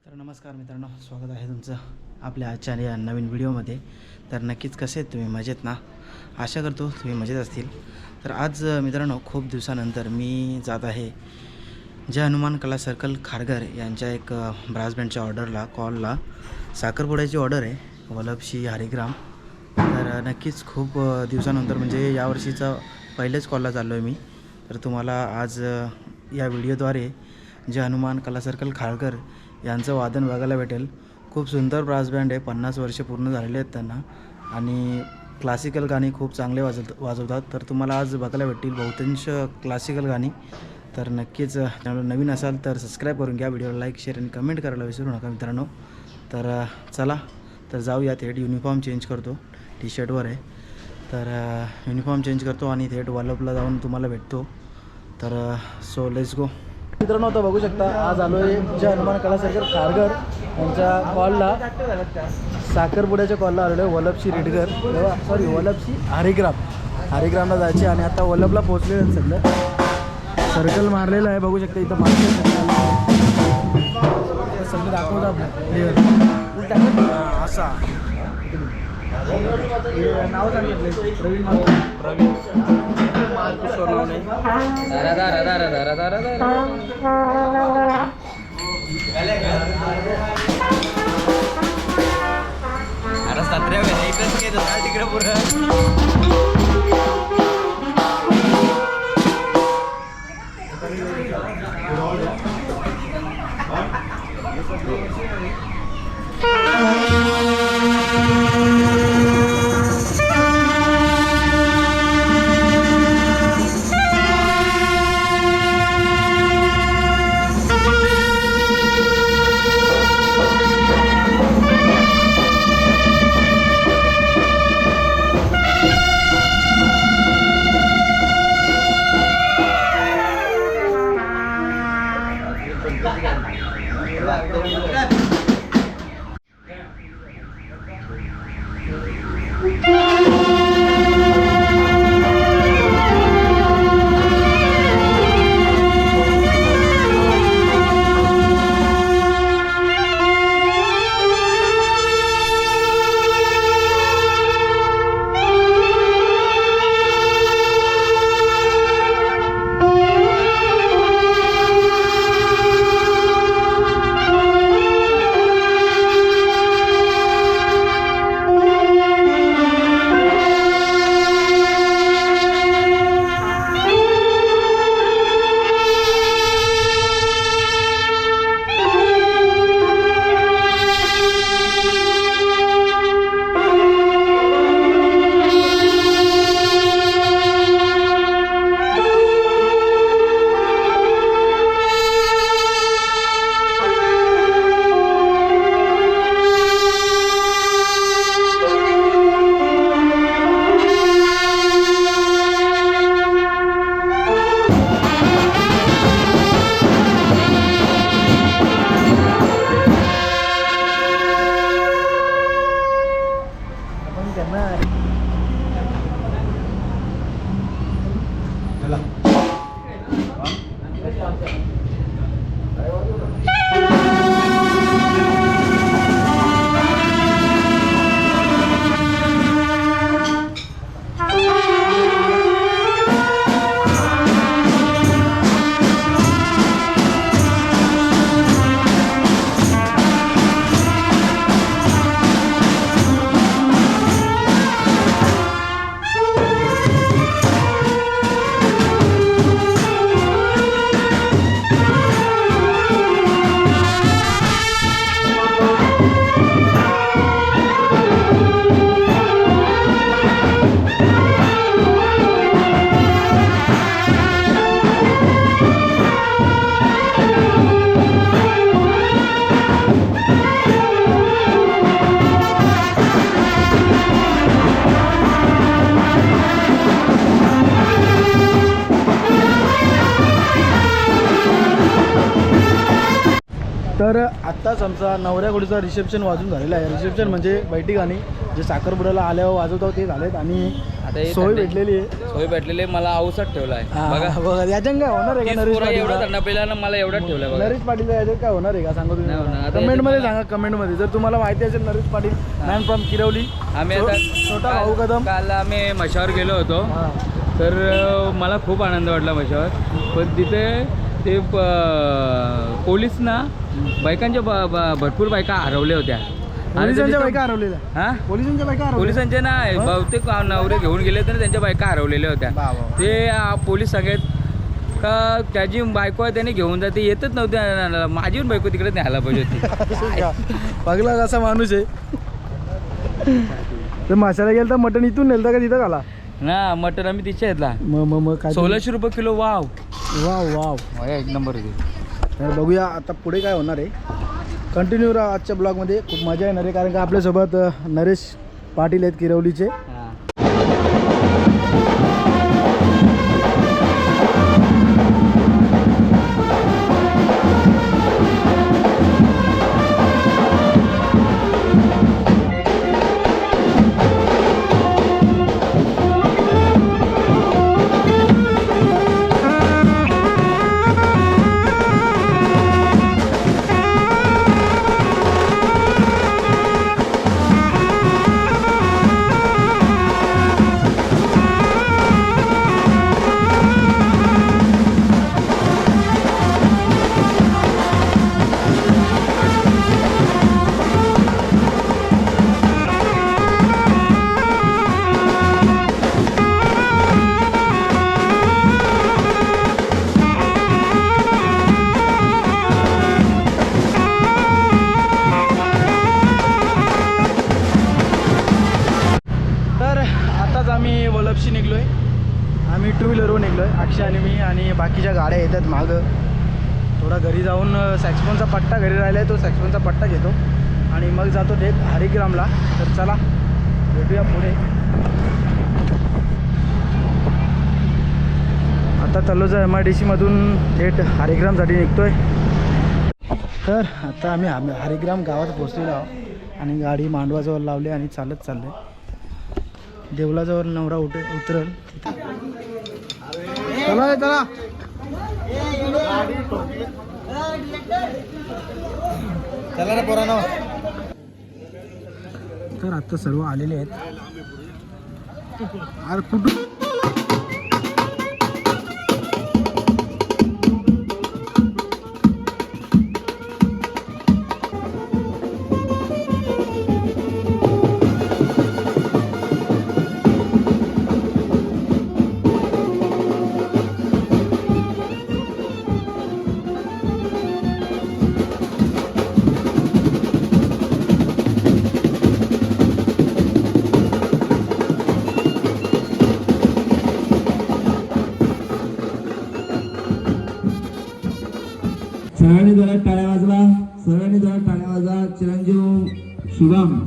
तर नमस्कार मित्रांनो, स्वागत आहे तुमचं आपल्या आजच्या या नवीन व्हिडिओमध्ये. तर नक्कीच कसे आहेत तुम्ही? मजेत ना? आशा करतो तुम्ही मजेत असतील. तर आज मित्रांनो, खूप दिवसानंतर मी जात आहे जय हनुमान कला सर्कल खारघर यांच्या एक ब्रास बँडच्या ऑर्डरला कॉलला. साखरपुड्याची ऑर्डर आहे, वल्लभशी हरिग्राम. तर नक्कीच खूप दिवसानंतर म्हणजे यावर्षीचा पहिलेच कॉलला चाललो आहे मी. तर तुम्हाला आज या व्हिडिओद्वारे जय हनुमान कला सर्कल खारघर यांचं वादन बघायला भेटेल. खूप सुंदर ब्रास बँड आहे, 50 वर्ष पूर्ण झालेले आहेत त्यांना आणि क्लासिकल गाणी खूप चांगले वाजवतात. तर तुम्हाला आज बघायला भेटतील बहुतांश क्लासिकल गाणी. तर नक्कीच चॅनल नवीन असाल तर सबस्क्राईब करून घ्या, व्हिडिओला लाईक शेअर आणि कमेंट करायला विसरू नका मित्रांनो. तर चला तर जाऊया. थेट युनिफॉर्म चेंज करतो, टी शर्टवर आहे तर युनिफॉर्म चेंज करतो आणि थेट वल्लभला जाऊन तुम्हाला भेटतो. तर सो लेट्स गो मित्रांनो. आता बघू शकता, आज आलो आहे जय हनुमान कला सर्कल खारघर यांच्या कॉलला, साखरपुड्याच्या कॉलला आलेलो आहे. वल्लभशी वल्लभशी हरिग्रामला जायचे आणि आता वल्लभला पोहोचलेलं आहे. सगळं सर्कल मारलेलं आहे, बघू शकता इथं मार्केट सगळं दाखवतात असा नाव सांगितलं प्रवीण सोनवणे. अरे सत्र्या इकडंच घेत तिकडे पुढं. तर आत्ताच आमचा नवऱ्या घोडीचा रिसेप्शन वाजून झालेला आहे. रिसेप्शन म्हणजे बैठी गाणी जे साखरपुड्याला आल्यावर वाजवतो ते झालेत आणि आता सोय भेटलेली आहे. सोय भेटलेली आहे. मला अवसात ठेवला आहे बघा बघा याच्यानं काय होणार आहे का? नरेश एवढा पाटील थंडा पहिला ना मला एवढा ठेवला बघा. नरेश पाटील याच्यात काय होणार आहे का सांगा नाही होणार. तुम्ही आता कमेंटमध्ये याच्यात सांगा. कमेंटमध्ये जर तुम्हाला माहिती असेल नरेश पाटील मॅन फ्रॉम किरवली आम्ही आता छोटा भाऊ कदम. काल आम्ही मशावर गेलो होतो. हां तर मला खूप आनंद वाटला मशावर. पण तिथे ते पोलीस ना बायकांच्या भरपूर बायका हरवल्या होत्या. पोलिसांच्या बायका हरवलेल्या. हां पोलिसांच्या बायका हरवलेल्या. पोलिसांचे नाही बहुतेक नवरे घेऊन गेले तर त्यांच्या बायका हरवलेल्या होत्या. ते पोलीस सांगत का त्याची बायको आहे त्याने घेऊन जाते येतच नव्हते. माझी पण बायको तिकडे न्यायला पाहिजे होती. पगला कसा माणूस आहे. तर माशाला गेलं तर मटण इथून नेलं का तिथं घाला ना. मटण आम्ही तिथे घेतला. मग काय 1600 रुपये किलो. वाव वाव वाव एक नंबर होती. तर बघूया आता पुढे काय होणार आहे. कंटिन्यू राहा आजच्या ब्लॉगमध्ये. खूप मजा येणार आहे कारण का आपल्यासोबत नरेश पाटील आहेत किरवलीचे. आम्ही वलपशी निघलो आहे. आम्ही टू व्हीलरवर निघलो आहे. अक्षय आणि मी आणि बाकीच्या गाड्या येतात मागं. थोडा घरी जाऊन सॅक्सफोनचा पट्टा घरी राहिला आहे. तो सॅक्सफोनचा पट्टा घेतो आणि मग जातो थेट हरिग्रामला. तर चला भेटूया पुढे. आता तलोजा MIDCमधून थेट हरिग्रामसाठी निघतो आहे. तर आता आम्ही हरिग्राम गावात पोहोचलेलो आहोत आणि गाडी मांडवाजवळ लावली आणि चालत चाललो आहे. देवलाजवळ नवरा उतरल. चला चला चला रे पोरांनो. तर आता सर्व आलेले आहेत. अरे कुठून सगळ्यांनी जरा टाळ्या वाजवा. सगळ्यांनी जरा टाळ्या वाजवा. चिरंजीव शुभम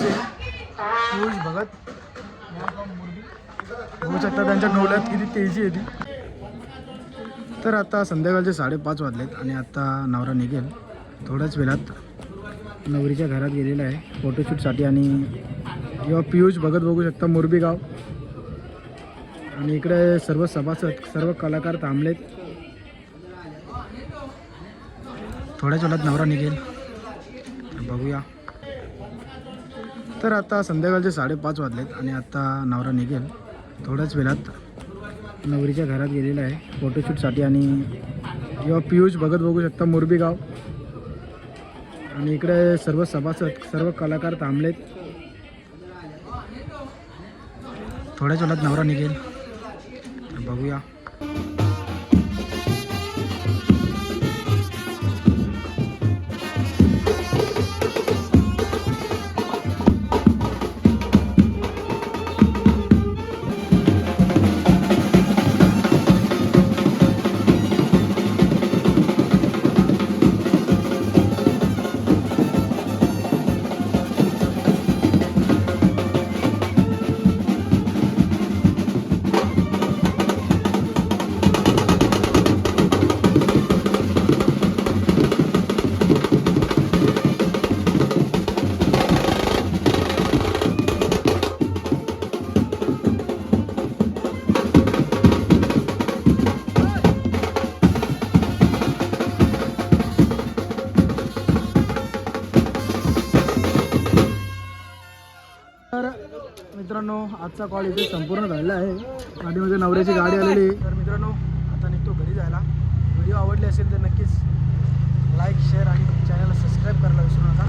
पियुष आहे, पियुष भगत. बघू शकता त्यांच्या डोळ्यात किती तेजी आहे ती. तर आता संध्याकाळचे 5:30 वाजलेत आणि आता नवरा निघेल थोड्याच वेळात. नवरीच्या घरात गेलेला आहे फोटोशूटसाठी आणि किंवा पियुष भगत बघू शकता मोरबी गाव. आणि इकडे सर्व सभासद सर्व कलाकार थांबलेत. थोड्याच वेळात नवरा निघेल तर बघूया. तर आता संध्याकाळचे 5:30 वाजलेत आणि आता नवरा निघेल थोड्याच वेळात. नवरीच्या घरात गेलेला आहे फोटोशूटसाठी आणि किंवा पियुष भगत बघू शकता मोरबी गाव. आणि इकडे सर्व सभासद सर्व कलाकार थांबलेत. थोड्याच वेळात नवरा निघेल तर बघूया. तर मित्रांनो आजचा कॉल इथे संपूर्ण झालेला आहे. गाडीमध्ये नवऱ्याची गाडी आलेली आहे. तर मित्रांनो आता निघतो घरी जायला. व्हिडिओ आवडले असेल तर नक्कीच लाईक शेअर आणि चॅनलला सबस्क्राईब करायला विसरू नका.